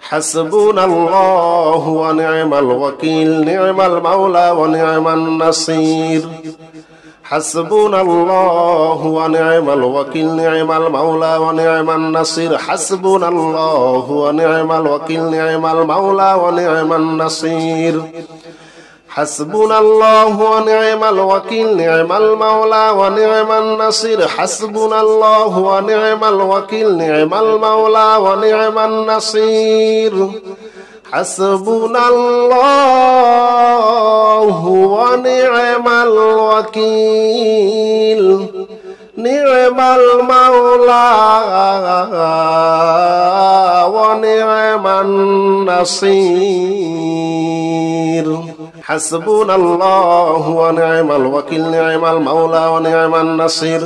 حسبنا الله ونعم الوكيل نعم المولى ونعم النصير حسبنا الله ونعم الوكيل نعم المولى ونعم النصير حسبنا الله ونعم الوكيل نعم المولى ونعم النصير حسبنا الله ونعم الوكيل نعم المولى ونعم النصير حسبنا الله ونعم الوكيل نعم المولى ونعم النصير حسبنا الله ونعم الوكيل نعم المولى ونعم النصير حسبنا الله ونعم الوكيل نعم المولى ونعم النصير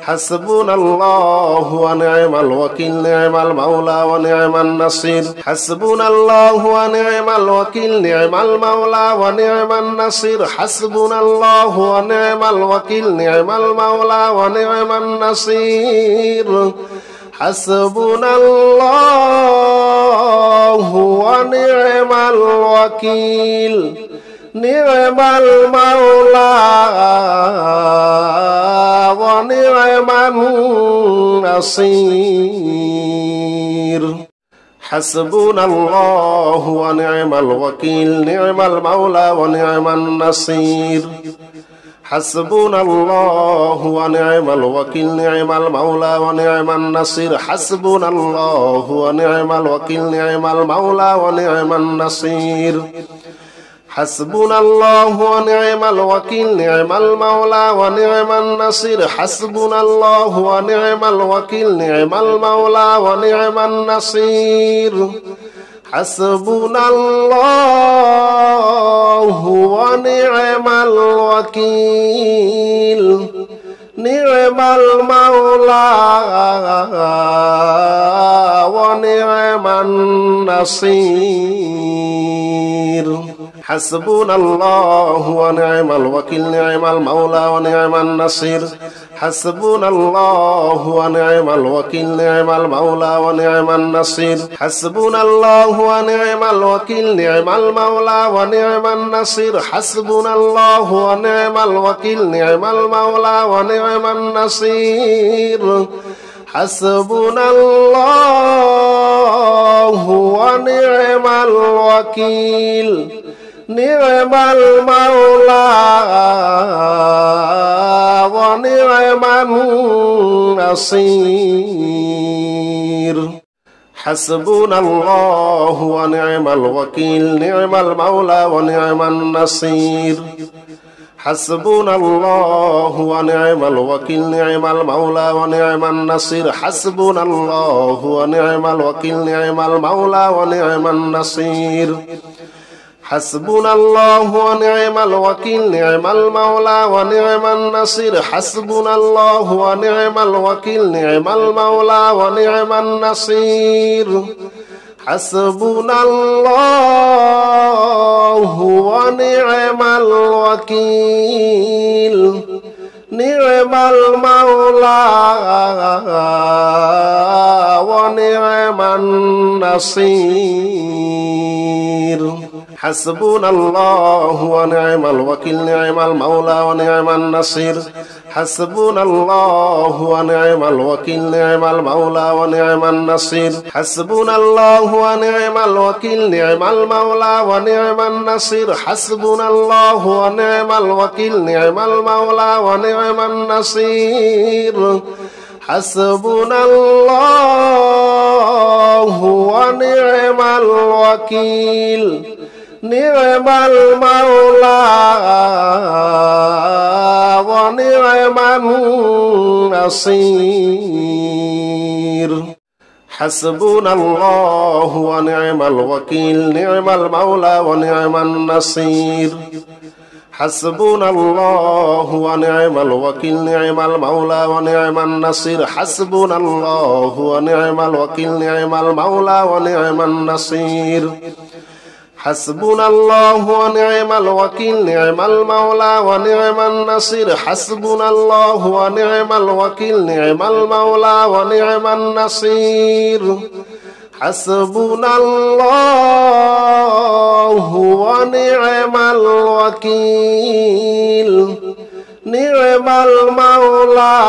حسبنا الله ونعم الوكيل نعم المولى ونعم النصير حسبنا الله ونعم الوكيل نعم المولى ونعم النصير حسبنا الله ونعم الوكيل نعم المولى ونعم النصير حسبنا الله ونعم الوكيل نعم المولى ونعم النصير حسبنا الله ونعم الوكيل نعم المولى ونعم النصير حسبنا الله ونعم الوكيل نعم المولى ونعم النصير حسبنا الله ونعم الوكيل نعم المولى ونعم النصير حسبنا الله ونعم الوكيل نعم المولى ونعم النصير حسبنا الله ونعم الوكيل نعم المولى ونعم النصير حسبنا الله ونعم الوكيل نعم المولى ونعم النصير حسبنا الله ونعم الوكيل نعم المولى ونعم النصير حسبنا الله ونعم الوكيل نعم المولى ونعم النصير حسبنا الله ونعم الوكيل نعم المولى ونعم النصير حسبنا الله ونعم الوكيل نعم المولى ونعم النصير حسبنا الله ونعم الوكيل نعم المولى ونعم النصير حسبنا الله ونعم الوكيل نعم المولى ونعم النصير حسبنا الله ونعم الوكيل نعم المولى ونعم النصير حسبنا الله ونعم الوكيل نعم المولى ونعم النصير حسبنا الله ونعم الوكيل نعم المولى ونعم النصير حسبنا الله ونعم الوكيل نعم المولى ونعم النصير حسبنا الله ونعم الوكيل نعم المولى ونعم النصير حسبنا الله ونعم الوكيل نعم المولى ونعم النصير حسبنا الله ونعم الوكيل نعم المولى ونعم النصير حسبنا الله ونعم الوكيل نعم المولى ونعم النصير حسبنا الله ونعم الوكيل نعم المولى ونعم النصير حسبنا الله ونعم الوكيل نعم المولى ونعم النصير حسبنا الله ونعم الوكيل نعم المولى ونعم النصير حسبنا الله ونعم الوكيل نعم المولى ونعم النصير حسبنا الله ونعم الوكيل نعم المولى ونعم النصير حسبنا الله ونعم الوكيل نعم المولى ونعم النصير حسبنا الله ونعم الوكيل نعم المولى ونعم النصير حسبنا الله ونعم الوكيل نعم المولى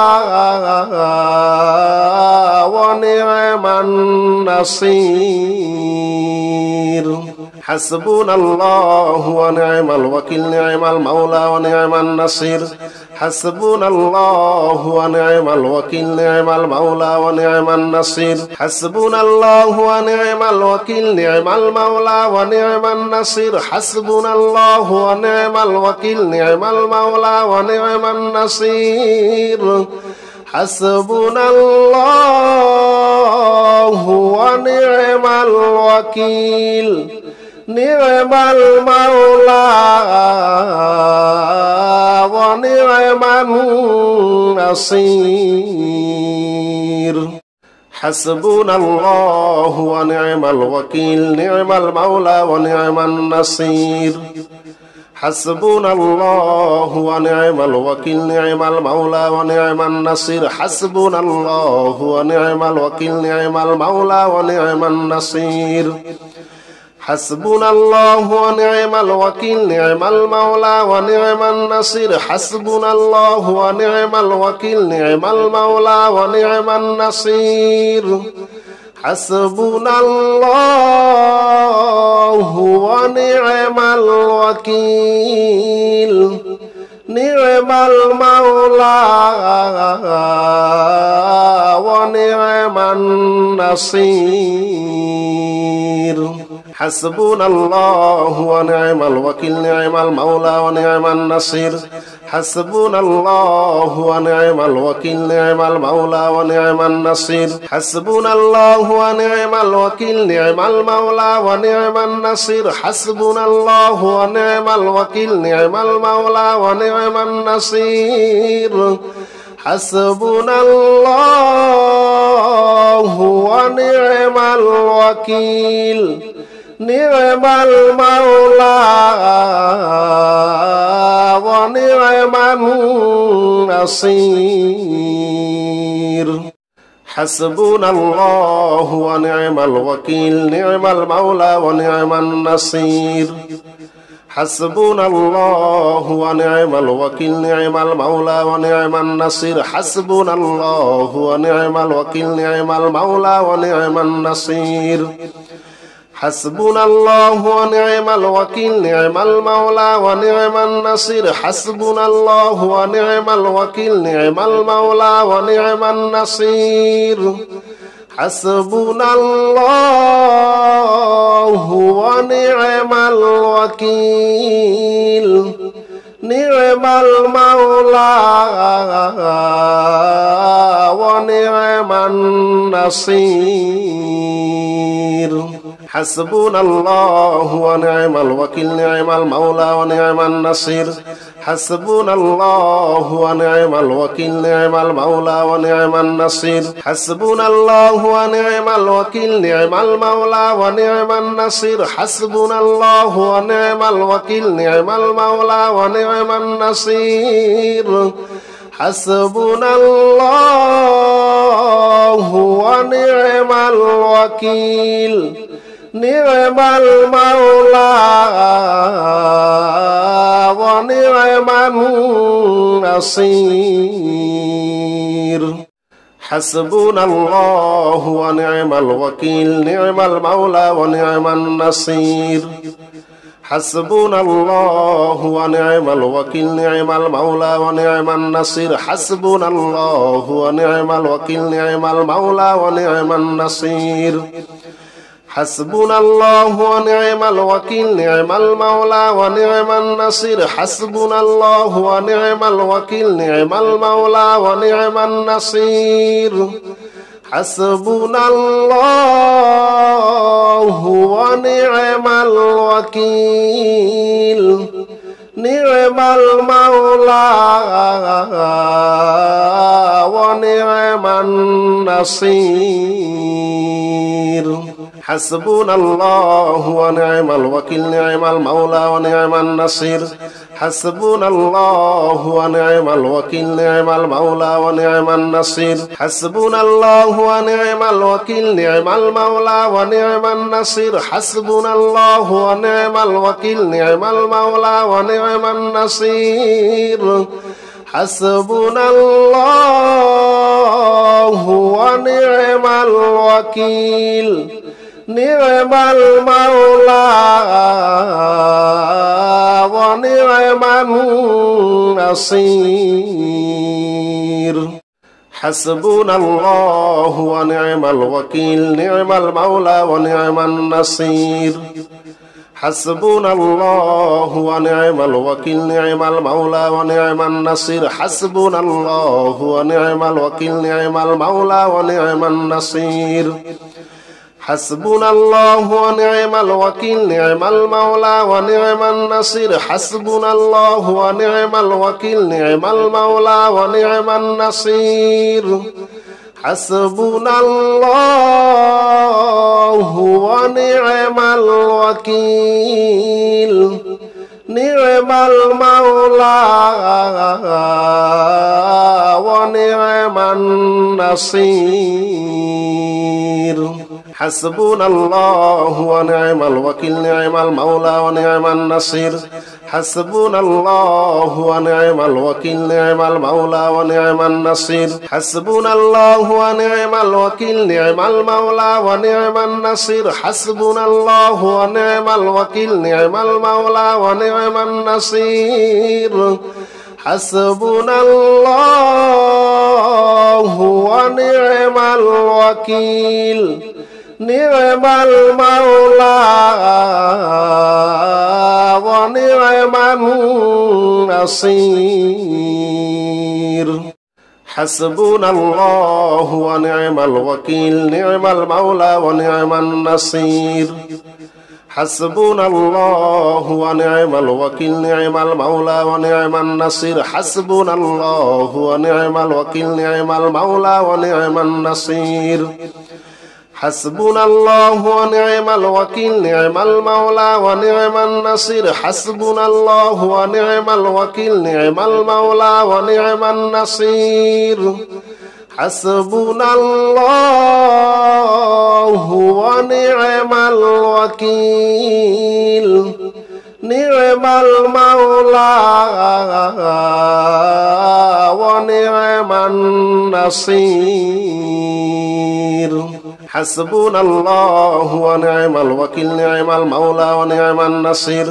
ونعم النصير حسبنا الله ونعم الوكيل نعم المولى ونعم النصير حسبنا الله ونعم الوكيل نعم المولى ونعم النصير حسبنا الله ونعم الوكيل نعم المولى ونعم النصير حسبنا الله ونعم الوكيل نعم المولى ونعم النصير حسبنا الله ونعم الوكيل نعم المولى ونعم النصير حسبنا الله ونعم الوكيل نعم المولى ونعم النصير حسبنا الله ونعم الوكيل نعم المولى ونعم النصير حسبنا الله ونعم الوكيل نعم المولى ونعم النصير حسبنا الله ونعم الوكيل نعم المولى ونعم النصير حسبنا الله ونعم الوكيل نعم المولى ونعم النصير حسبنا الله ونعم الوكيل نعم المولى ونعم النصير حسبنا الله ونعم الوكيل نعم المولى ونعم النصير حسبنا الله ونعم الوكيل نعم المولى ونعم النصير حسبنا الله ونعم الوكيل نعم المولى ونعم النصير حسبنا الله ونعم الوكيل نعم المولى ونعم النصير حسبنا الله ونعم الوكيل نعم المولى ونعم النصير حسبنا الله ونعم الوكيل نعم المولى ونعم النصير حسبنا الله ونعم الوكيل نعم المولى ونعم النصير حسبنا الله ونعم الوكيل نعم المولى ونعم النصير حسبنا الله ونعم الوكيل نعم المولى ونعم النصير حسبنا الله ونعم الوكيل نعم المولى ونعم النصير حسبنا الله ونعم الوكيل نعم المولى ونعم النصير حسبنا الله ونعم الوكيل نعم المولى ونعم النصير حسبنا الله ونعم الوكيل نعم المولى ونعم النصير حسبنا الله ونعم الوكيل نعم المولى ونعم النصير حسبنا الله ونعم الوكيل نعم المولى ونعم النصير حسبنا الله ونعم الوكيل نعم المولى ونعم النصير حسبنا الله ونعم الوكيل نعم المولى ونعم النصير حسبنا الله ونعم الوكيل نعم المولى ونعم النصير حسبنا الله ونعم الوكيل نعم المولى ونعم النصير حسبنا الله ونعم الوكيل نعم المولى ونعم النصير حسبنا الله ونعم الوكيل نعم المولى ونعم النصير حسبنا الله ونعم الوكيل نعم المولى ونعم النصير حسبنا الله ونعم الوكيل نعم المولى ونعم النصير حسبنا الله ونعم الوكيل نعم المولى ونعم النصير حسبنا الله ونعم الوكيل نعم المولى ونعم النصير حسبنا الله ونعم الوكيل نعم المولى ونعم النصير حسبنا الله ونعم الوكيل نعم المولى ونعم النصير حسبنا الله ونعم الوكيل نعم المولى ونعم النصير حسبنا الله ونعم الوكيل نعم المولى ونعم النصير حسبنا الله ونعم الوكيل نعم المولى ونعم النصير حسبنا الله ونعم الوكيل نعم المولى ونعم النصير حسبنا الله ونعم الوكيل نعم المولى ونعم النصير حسبنا الله ونعم الوكيل نعم المولى ونعم النصير حسبنا الله ونعم الوكيل نعم المولى ونعم النصير حسبنا الله ونعم الوكيل نعم المولى ونعم النصير حسبنا الله ونعم الوكيل نعم المولى ونعم النصير حسبنا الله ونعم الوكيل نعم المولى ونعم النصير حسبنا الله ونعم الوكيل نعم المولى ونعم النصير حسبنا الله ونعم الوكيل نعم المولى ونعم النصير حسبنا الله ونعم الوكيل نعم المولى ونعم النصير حسبنا الله ونعم الوكيل نعم المولى ونعم النصير حسبنا الله ونعم الوكيل نعم المولى ونعم النصير حسبنا الله ونعم الوكيل نعم المولى ونعم النصير حسبنا الله ونعم الوكيل نعم المولى ونعم النصير حسبنا الله ونعم الوكيل نعم المولى ونعم النصير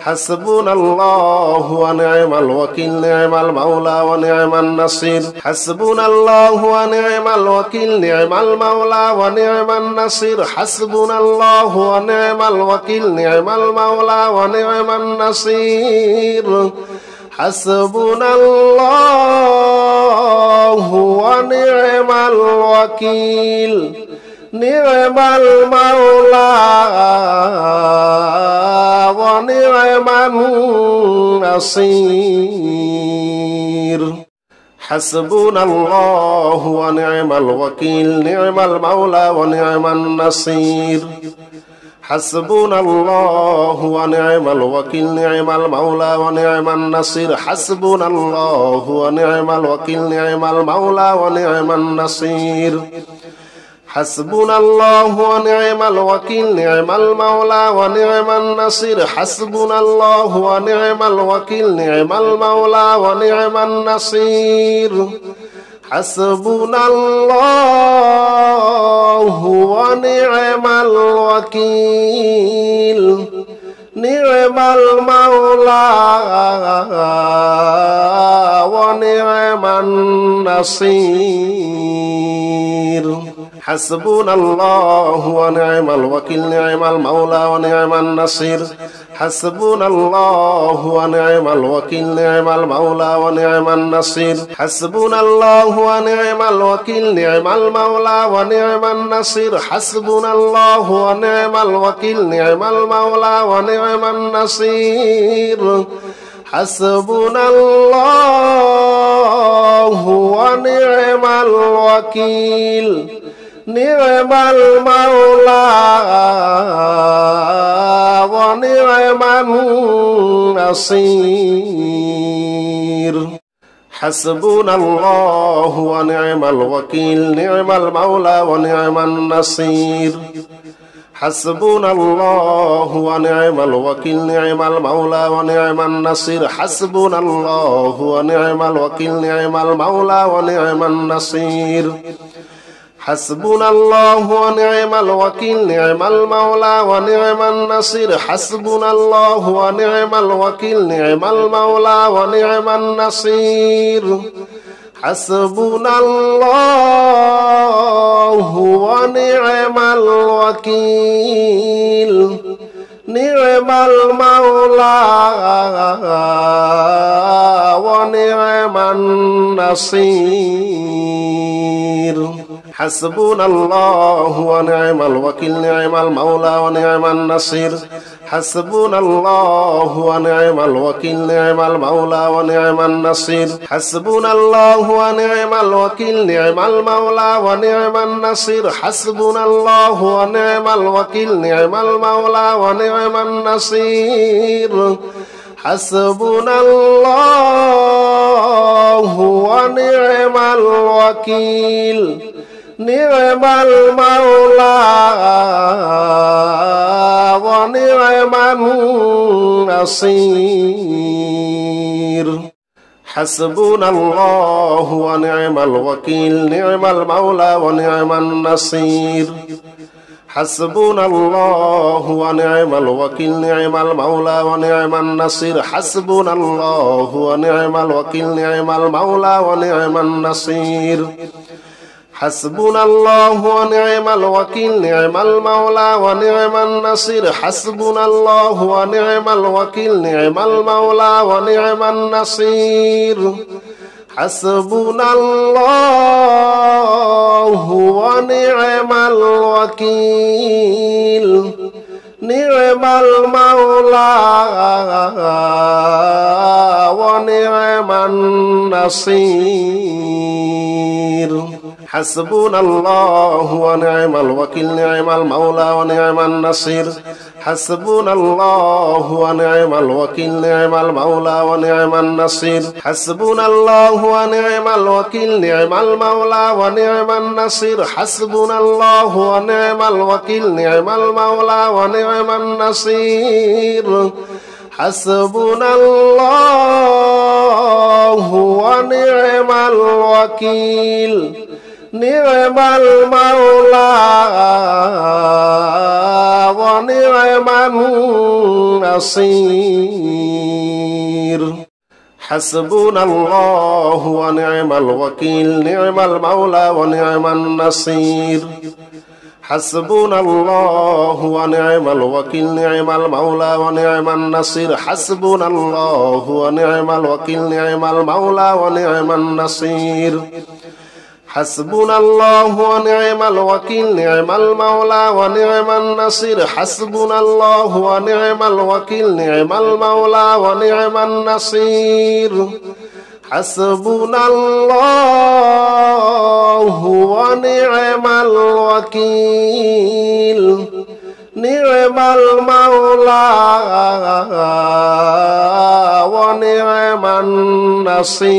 حسبنا الله ونعم الوكيل نعم المولى ونعم النصير حسبنا الله ونعم الوكيل نعم المولى ونعم النصير حسبنا الله ونعم الوكيل نعم المولى ونعم النصير حسبنا الله ونعم الوكيل نعم المولى ونعم النصير حسبنا الله ونعم الوكيل نعم المولى ونعم النصير حسبنا الله ونعم الوكيل نعم المولى ونعم النصير حسبنا الله ونعم الوكيل نعم المولى ونعم النصير حسبنا الله ونعم الوكيل نعم المولى ونعم النصير حسبنا الله ونعم الوكيل نعم المولى ونعم النصير حسبنا الله ونعم الوكيل نعم المولى ونعم النصير حسبنا الله ونعم الوكيل نعم المولى ونعم النصير حسبنا الله ونعم الوكيل نعم المولى ونعم النصير حسبنا الله ونعم الوكيل نعم المولى ونعم النصير حسبنا الله ونعم الوكيل نعم المولى ونعم النصير حسبنا الله ونعم الوكيل نعم المولى ونعم النصير حسبنا الله ونعم الوكيل نعم المولى ونعم النصير حسبنا الله ونعم الوكيل نعم المولى ونعم النصير حسبنا الله ونعم الوكيل نعم المولى ونعم النصير حسبنا الله ونعم الوكيل نعم المولى ونعم النصير حسبنا الله ونعم الوكيل نعم المولى ونعم النصير حسبنا الله ونعم الوكيل نعم المولى ونعم النصير حسبنا الله ونعم الوكيل نعم المولى ونعم النصير حسبنا الله ونعم الوكيل نعم المولى ونعم النصير حسبنا الله ونعم الوكيل نعم المولى ونعم النصير حسبنا الله ونعم الوكيل نعم المولى ونعم النصير حسبنا الله ونعم الوكيل نعم المولى ونعم النصير حسبنا الله ونعم الوكيل نعم المولى ونعم النصير حسبنا الله ونعم الوكيل نعم المولى ونعم النصير حسبنا الله ونعم الوكيل نعم المولى ونعم النصير حسبنا الله ونعم الوكيل نعم المولى ونعم النصير حسبنا الله ونعم الوكيل نعم المولى ونعم النصير حسبنا الله ونعم الوكيل نعم المولى ونعم النصير حسبنا الله ونعم الوكيل نعم المولى ونعم النصير حسبنا الله ونعم الوكيل نعم المولى ونعم النصير حسبنا الله ونعم الوكيل نعم المولى ونعم النصير حسبنا الله ونعم الوكيل نعم المولى ونعم النصير حسبنا الله ونعم الوكيل نعم المولى ونعم النصير حسبنا الله ونعم الوكيل نعم المولى ونعم النصير حسبنا الله ونعم الوكيل نعم المولى ونعم النصير حسبنا الله ونعم الوكيل نعم المولى ونعم النصير حسبنا الله ونعم الوكيل نعم المولى ونعم النصير حسبنا الله ونعم الوكيل نعم المولى ونعم النصير حسبنا الله ونعم الوكيل نعم المولى ونعم النصير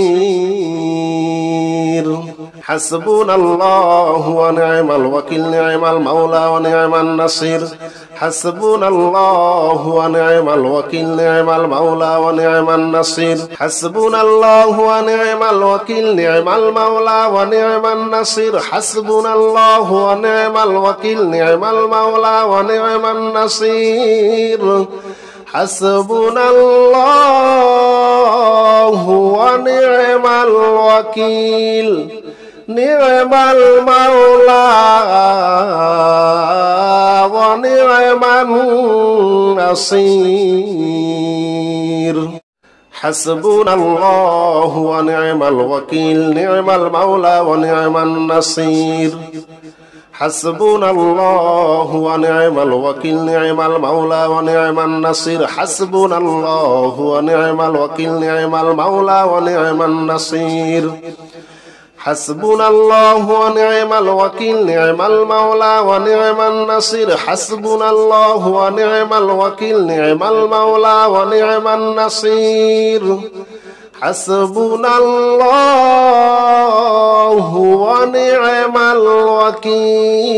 حسبنا الله ونعم الوكيل نعم المولى ونعم النصير حسبنا الله ونعم الوكيل نعم المولى ونعم النصير حسبنا الله ونعم الوكيل نعم المولى ونعم النصير حسبنا الله ونعم الوكيل نعم المولى ونعم النصير حسبنا الله ونعم الوكيل نعم المولى ونعم النصير حسبنا الله ونعم الوكيل نعم المولى ونعم النصير حسبنا الله ونعم الوكيل نعم المولى ونعم النصير حسبنا الله ونعم الوكيل نعم المولى ونعم النصير حسبنا الله ونعم الوكيل نعم المولى ونعم النصير حسبنا الله ونعم الوكيل نعم المولى ونعم النصير حسبنا الله ونعم الوكيل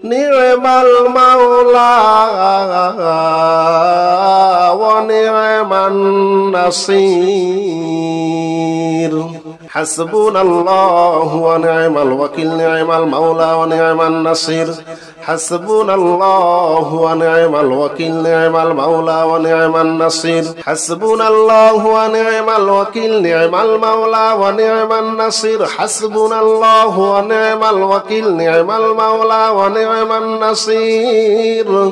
نعم المولى ونعم النصير حسبنا الله ونعم الوكيل نعم المولى ونعم النصير حسبنا الله ونعم الوكيل نعم المولى ونعم النصير حسبنا الله ونعم الوكيل نعم المولى ونعم النصير حسبنا الله ونعم الوكيل نعم المولى ونعم النصير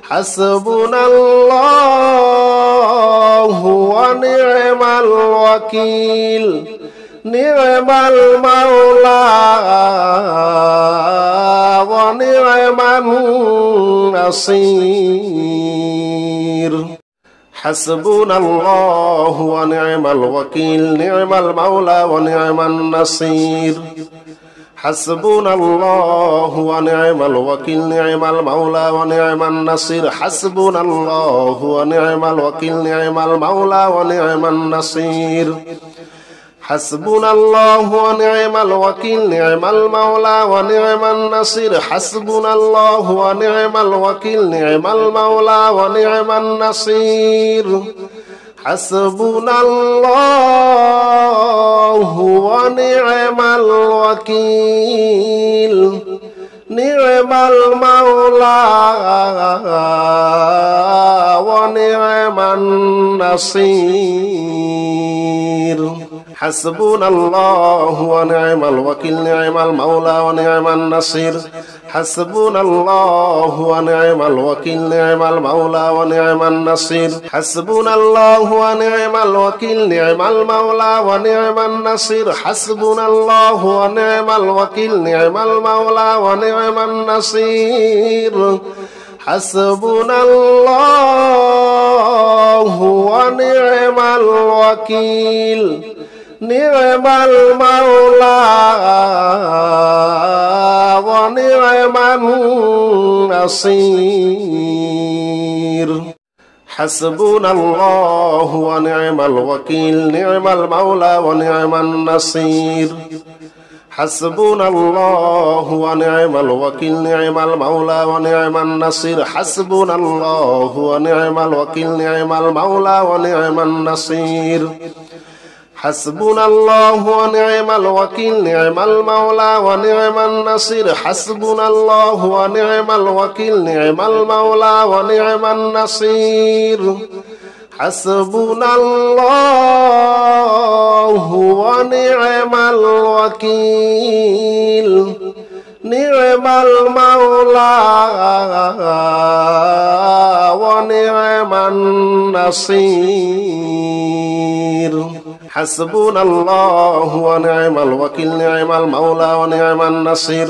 حسبنا الله ونعم الوكيل نعم المولى ونعم النصير حسبنا الله ونعم الوكيل نعم المولى ونعم النصير حسبنا الله ونعم الوكيل نعم المولى ونعم النصير حسبنا الله ونعم الوكيل نعم المولى ونعم النصير حسبنا الله ونعم الوكيل نعم المولى ونعم النصير حسبنا الله ونعم الوكيل نعم المولى ونعم النصير حسبنا الله ونعم الوكيل نعم المولى ونعم النصير حسبنا الله ونعم الوكيل نعم المولى ونعم النصير حسبنا الله ونعم الوكيل نعم المولى ونعم النصير حسبنا الله ونعم الوكيل نعم المولى ونعم النصير حسبنا الله ونعم الوكيل نعم المولى ونعم النصير حسبنا الله ونعم الوكيل نعم المولى ونعم النصير حسبنا الله ونعم الوكيل نعم المولى ونعم النصير حسبنا الله ونعم الوكيل نعم المولى ونعم النصير حسبنا الله ونعم الوكيل نعم المولى ونعم النصير حسبنا الله ونعم الوكيل نعم المولى ونعم النصير حسبنا الله ونعم الوكيل نعم المولى ونعم النصير حسبنا الله ونعم الوكيل نعم المولى ونعم النصير حسبنا الله ونعم الوكيل نعم المولى ونعم النصير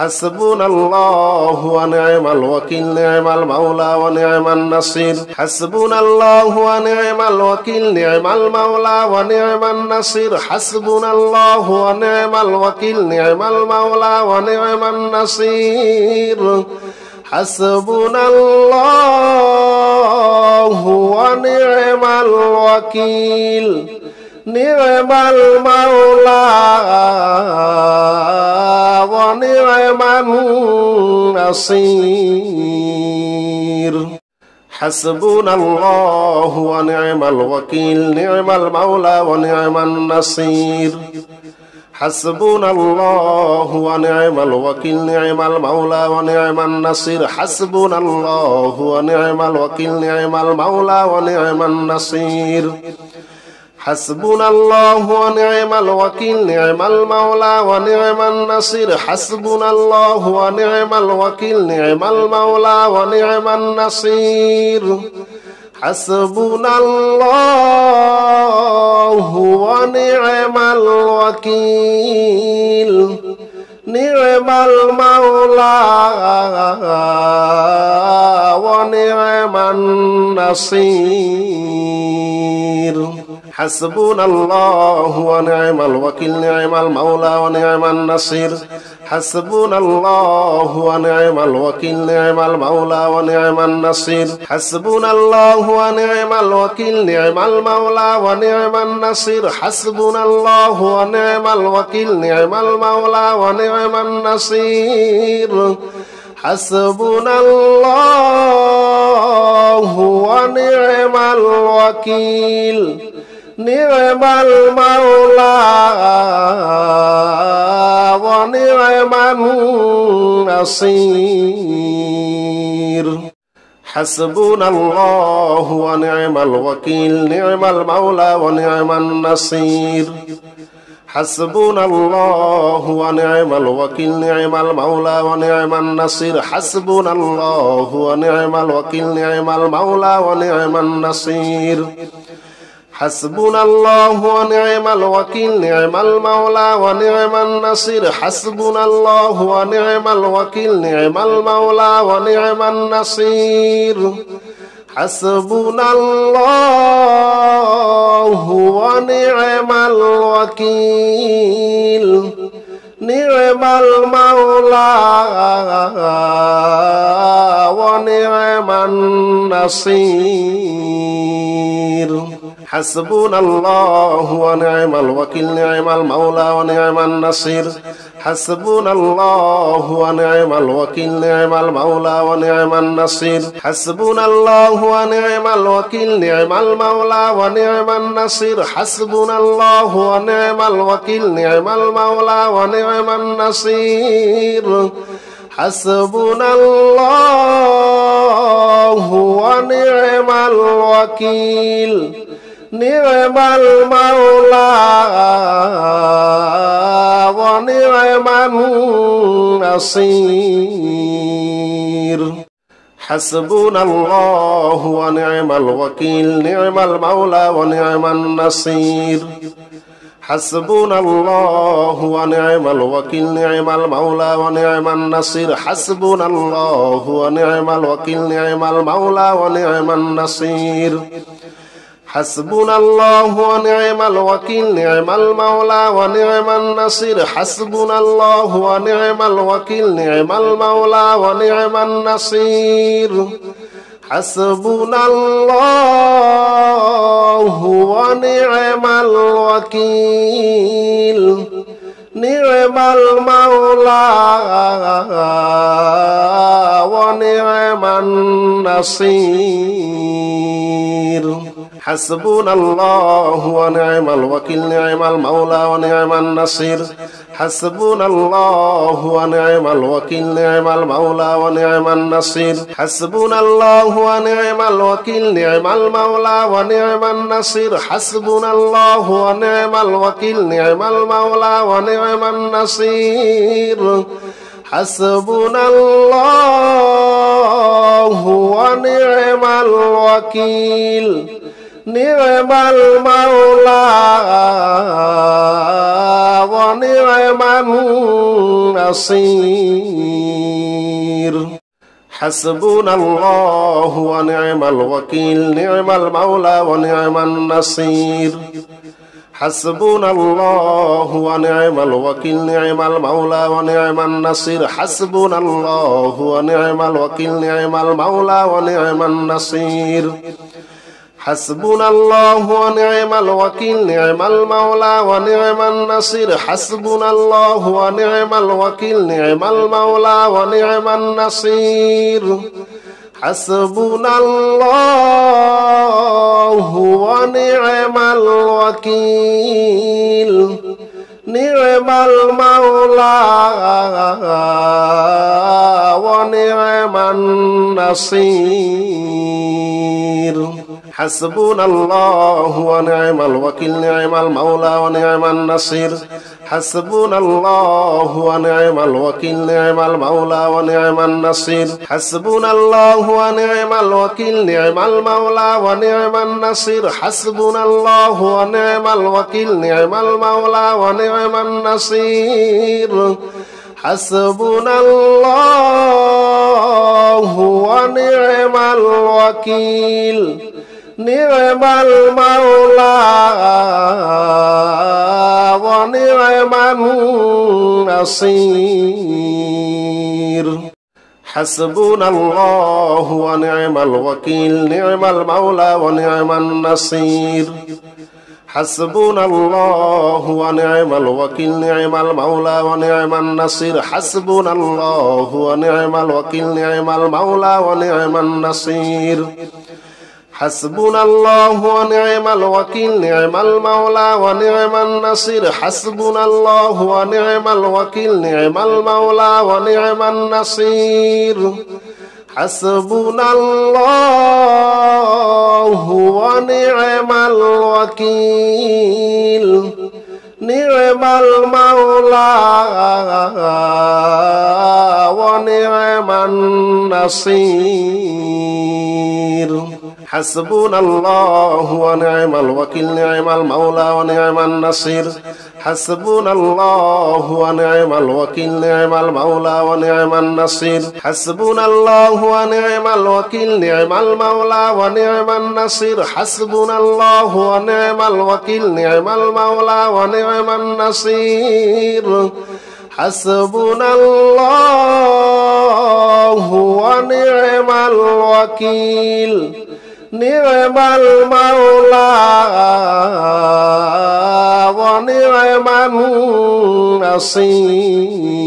حسبنا الله ونعم الوكيل نعم المولى ونعم النصير حسبنا الله ونعم الوكيل نعم المولى ونعم النصير حسبنا الله ونعم الوكيل نعم المولى ونعم النصير حسبنا الله ونعم الوكيل نعم المولى ونعم النصير حسبنا الله ونعم الوكيل نعم المولى ونعم النصير حسبنا الله ونعم الوكيل نعم المولى ونعم النصير حسبنا الله ونعم الوكيل نعم المولى ونعم النصير حسبنا الله ونعم الوكيل نعم المولى ونعم النصير حسبنا الله ونعم الوكيل نعم المولى ونعم النصير حسبنا الله ونعم الوكيل نعم المولى ونعم النصير حسبنا الله ونعم الوكيل نعم المولى ونعم النصير حسبنا الله ونعم الوكيل نعم المولى ونعم النصير حسبنا الله ونعم الوكيل نعم المولى ونعم النصير حسبنا الله ونعم الوكيل نعم المولى ونعم النصير حسبنا الله ونعم الوكيل نعم المولى ونعم النصير حسبنا الله ونعم الوكيل نعم المولى ونعم النصير حسبنا الله ونعم الوكيل نعم المولى ونعم النصير حسبنا الله ونعم الوكيل نعم المولى ونعم النصير حسبنا الله ونعم الوكيل نعم المولى ونعم النصير حسبنا الله ونعم الوكيل نعم المولى ونعم النصير حسبنا الله ونعم الوكيل نعم المولى ونعم النصير حسبنا الله ونعم الوكيل نعم المولى ونعم النصير حسبنا الله ونعم الوكيل نعم المولى ونعم النصير حسبنا الله ونعم الوكيل نعم المولى ونعم النصير حسبنا الله ونعم الوكيل نعم المولى ونعم النصير حسبنا الله ونعم الوكيل نعم المولى ونعم النصير حسبنا الله ونعم الوكيل نعم المولى ونعم النصير حسبنا الله ونعم الوكيل نعم المولى ونعم النصير حسبنا الله ونعم الوكيل نعم المولى ونعم النصير حسبنا الله ونعم الوكيل نعم المولى ونعم النصير حسبنا الله ونعم الوكيل نعم المولى ونعم النصير حسبنا الله ونعم الوكيل نعم المولى ونعم النصير حسبنا الله ونعم الوكيل نعم المولى ونعم النصير حسبنا الله ونعم الوكيل نعم المولى ونعم النصير حسبنا الله ونعم الوكيل نعم المولى ونعم النصير حسبنا الله ونعم الوكيل نعم المولى ونعم النصير حسبنا الله ونعم الوكيل نعم المولى ونعم النصير حسبنا الله ونعم الوكيل نعم المولى ونعم النصير حسبنا الله ونعم الوكيل نعم المولى ونعم النصير حسبنا الله ونعم الوكيل نعم المولى ونعم النصير حسبنا الله ونعم الوكيل نعم المولى ونعم النصير حسبنا الله ونعم الوكيل نعم المولى ونعم النصير حسبنا الله ونعم الوكيل نعم المولى ونعم النصير حسبنا الله ونعم الوكيل نعم المولى ونعم النصير حسبنا الله ونعم الوكيل نعم المولى ونعم النصير حسبنا الله ونعم الوكيل نعم المولى ونعم النصير حسبنا الله ونعم الوكيل نعم المولى ونعم النصير حسبنا الله ونعم الوكيل نعم المولى ونعم النصير حسبنا الله ونعم الوكيل نعم المولى ونعم النصير حسبنا الله ونعم الوكيل نعم المولى ونعم النصير حسبنا الله ونعم الوكيل نعم المولى ونعم النصير حسبنا الله ونعم الوكيل نعم المولى ونعم النصير حسبنا الله ونعم الوكيل نعم المولى ونعم النصير حسبنا الله ونعم الوكيل نعم المولى ونعم النصير حسبنا الله ونعم الوكيل نعم المولى ونعم النصير حسبنا الله ونعم الوكيل نعم المولى ونعم النصير حسبنا الله ونعم الوكيل نعم المولى ونعم النصير حسبنا الله ونعم الوكيل نعم المولى ونعم النصير حسبنا الله ونعم الوكيل نعم المولى ونعم النصير